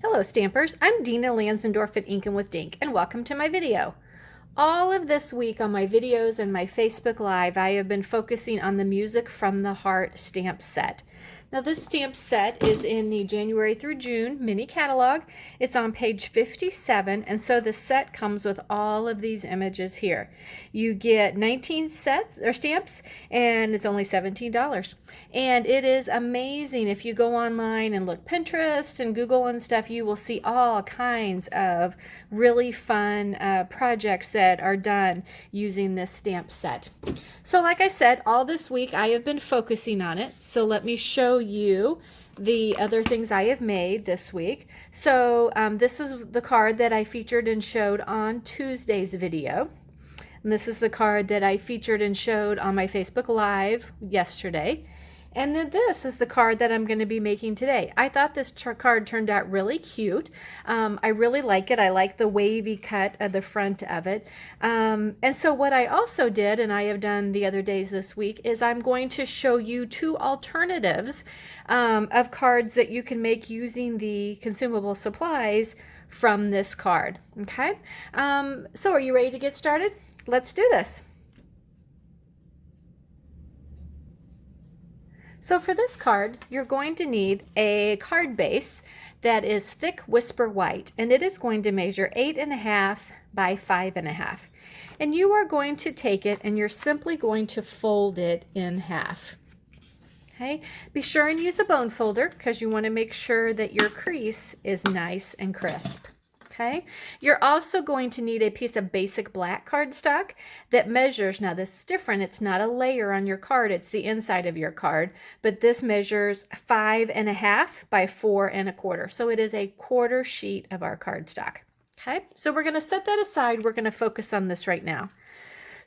Hello Stampers, I'm Dina Lanzendorf at Inkin' with Dink, and welcome to my video. All of this week on my videos and my Facebook Live, I have been focusing on the Music from the Heart stamp set. Now this stamp set is in the January through June mini catalog. It's on page 57, and so the set comes with all of these images here. You get 19 sets or stamps, and it's only $17. And it is amazing. If you go online and look Pinterest and Google and stuff, you will see all kinds of really fun projects that are done using this stamp set. So like I said, all this week I have been focusing on it. So let me show you the other things I have made this week. So this is the card that I featured and showed on Tuesday's video. And this is the card that I featured and showed on my Facebook Live yesterday. And then this is the card that I'm going to be making today. I thought this card turned out really cute. I really like it. I like the wavy cut of the front of it. And so what I also did, and I have done the other days this week, is I'm going to show you two alternatives of cards that you can make using the consumable supplies from this card. Okay? So are you ready to get started? Let's do this. So for this card, you're going to need a card base that is thick whisper white, and it is going to measure 8.5 by 5.5. And you are going to take it and you're simply going to fold it in half. Okay, be sure and use a bone folder because you want to make sure that your crease is nice and crisp. Okay, you're also going to need a piece of basic black cardstock that measures, now this is different, it's not a layer on your card, it's the inside of your card, but this measures 5.5 by 4.25. So it is a quarter sheet of our cardstock. Okay, so we're going to set that aside. We're going to focus on this right now.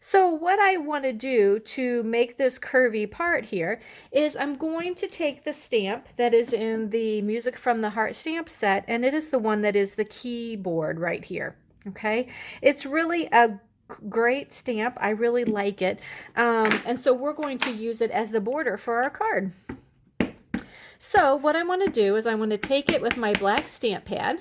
So what I want to do to make this curvy part here is I'm going to take the stamp that is in the Music from the Heart stamp set, and it is the one that is the keyboard right here. Okay, it's really a great stamp. I really like it. And so we're going to use it as the border for our card. So what I want to do is I want to take it with my black stamp pad,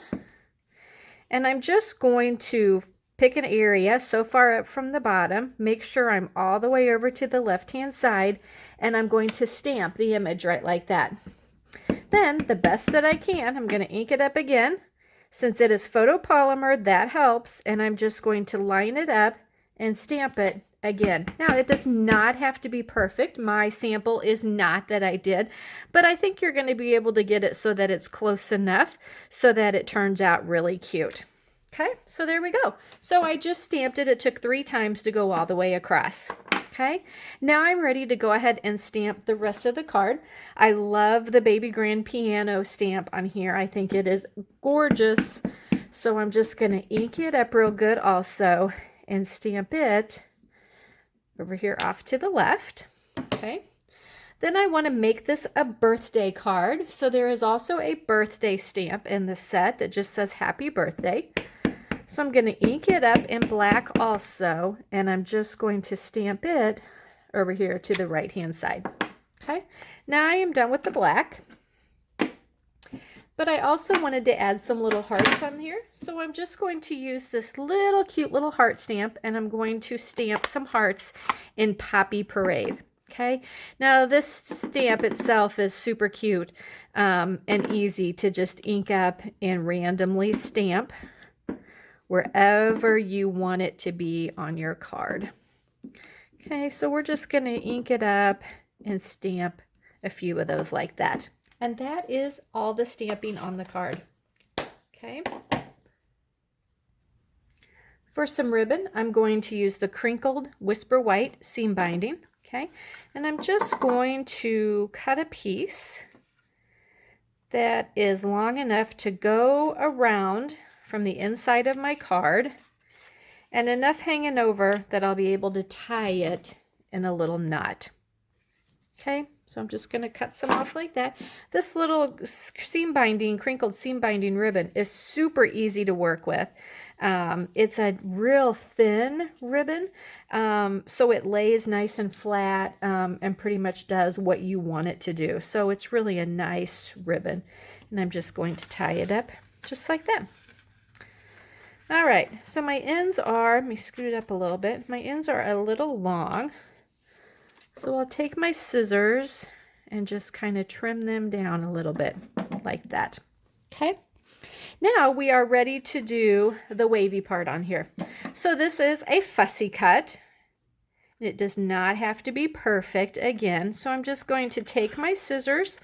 and I'm just going to pick an area so far up from the bottom, make sure I'm all the way over to the left-hand side, and I'm going to stamp the image right like that. Then, the best that I can, I'm going to ink it up again. Since it is photopolymer, that helps, and I'm just going to line it up and stamp it again. Now, it does not have to be perfect. My sample is not that I did, but I think you're going to be able to get it so that it's close enough so that it turns out really cute. Okay, so there we go. So I just stamped it. It took 3 times to go all the way across. Okay, now I'm ready to go ahead and stamp the rest of the card. I love the baby grand piano stamp on here. I think it is gorgeous. So I'm just going to ink it up real good also and stamp it over here off to the left. Okay. Then I want to make this a birthday card. So there is also a birthday stamp in the set that just says happy birthday. So I'm going to ink it up in black also, and I'm just going to stamp it over here to the right-hand side. Okay, now I am done with the black, but I also wanted to add some little hearts on here. So I'm just going to use this little cute little heart stamp, and I'm going to stamp some hearts in Poppy Parade. Okay, now this stamp itself is super cute and easy to just ink up and randomly stamp wherever you want it to be on your card. Okay, so we're just going to ink it up and stamp a few of those like that. And that is all the stamping on the card. Okay. For some ribbon, I'm going to use the crinkled Whisper White seam binding. Okay, and I'm just going to cut a piece that is long enough to go around from the inside of my card and enough hanging over that I'll be able to tie it in a little knot. Okay, so I'm just going to cut some off like that. This little seam binding, crinkled seam binding ribbon is super easy to work with. It's a real thin ribbon, so it lays nice and flat and pretty much does what you want it to do. So it's really a nice ribbon. And I'm just going to tie it up just like that. All right, so my ends are, let me scoot it up a little bit. My ends are a little long. So I'll take my scissors and just kind of trim them down a little bit like that. Okay. Now we are ready to do the wavy part on here. So this is a fussy cut. It does not have to be perfect again. So I'm just going to take my scissors.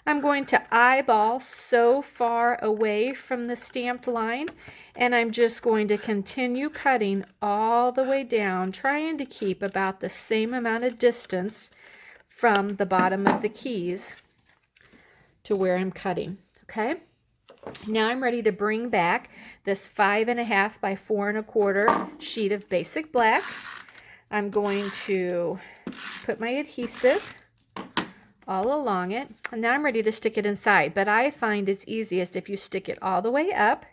I'm going to eyeball so far away from the stamped line, and I'm just going to continue cutting all the way down, trying to keep about the same amount of distance from the bottom of the keys to where I'm cutting. Okay, now I'm ready to bring back this 5.5 by 4.25 sheet of basic black. I'm going to put my adhesive all along it, and now I'm ready to stick it inside, but I find it's easiest if you stick it all the way up,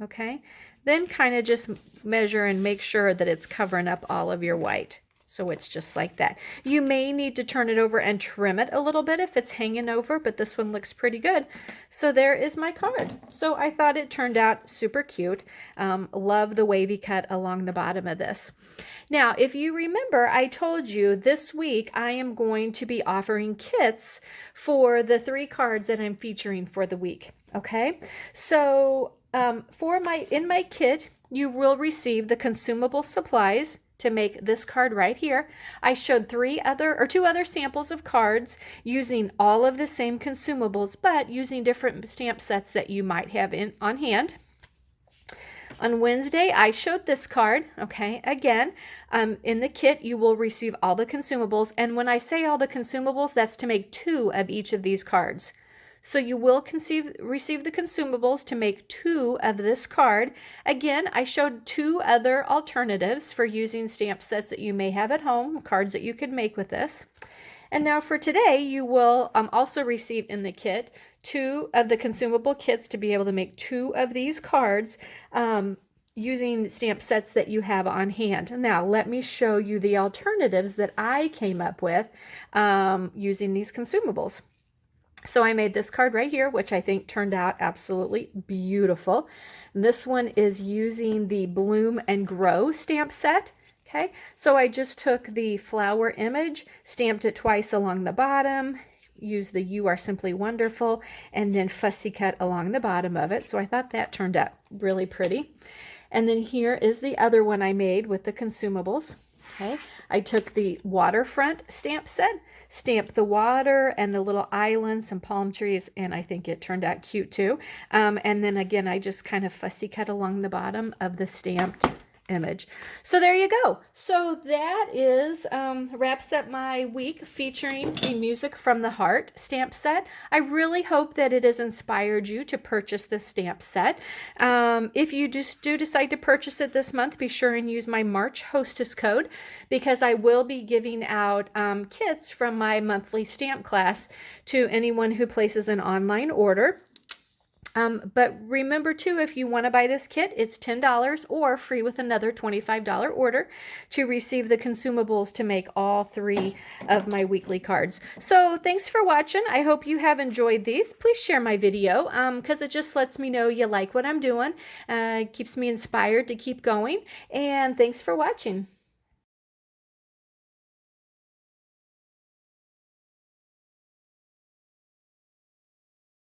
okay, then kind of just measure and make sure that it's covering up all of your white. So it's just like that. You may need to turn it over and trim it a little bit if it's hanging over, but this one looks pretty good. So there is my card. So I thought it turned out super cute. Love the wavy cut along the bottom of this. Now, if you remember, I told you this week I am going to be offering kits for the 3 cards that I'm featuring for the week. Okay, so in my kit, you will receive the consumable supplies to make this card right here. I showed 2 other samples of cards using all of the same consumables, but using different stamp sets that you might have on hand. On Wednesday, I showed this card, okay, again, in the kit, you will receive all the consumables, and when I say all the consumables, that's to make 2 of each of these cards. So you will receive the consumables to make 2 of this card. Again, I showed 2 other alternatives for using stamp sets that you may have at home, cards that you could make with this. And now for today, you will also receive in the kit 2 of the consumable kits to be able to make 2 of these cards using stamp sets that you have on hand. Now, let me show you the alternatives that I came up with using these consumables. So I made this card right here, which I think turned out absolutely beautiful. This one is using the Bloom and Grow stamp set. Okay, so I just took the flower image, stamped it twice along the bottom, used the You Are Simply Wonderful, and then fussy cut along the bottom of it. So I thought that turned out really pretty. And then here is the other one I made with the consumables. Okay, I took the waterfront stamp set, stamped the water and the little island, some palm trees, and I think it turned out cute too. And then again, I just kind of fussy cut along the bottom of the stamped image. So there you go. So that is wraps up my week featuring the Music from the Heart stamp set. I really hope that it has inspired you to purchase this stamp set. If you just do decide to purchase it this month, be sure and use my March hostess code, because I will be giving out kits from my monthly stamp class to anyone who places an online order. But remember too, if you want to buy this kit, it's $10 or free with another $25 order to receive the consumables to make all 3 of my weekly cards. So thanks for watching. I hope you have enjoyed these. Please share my video because it just lets me know you like what I'm doing. Keeps me inspired to keep going. And thanks for watching.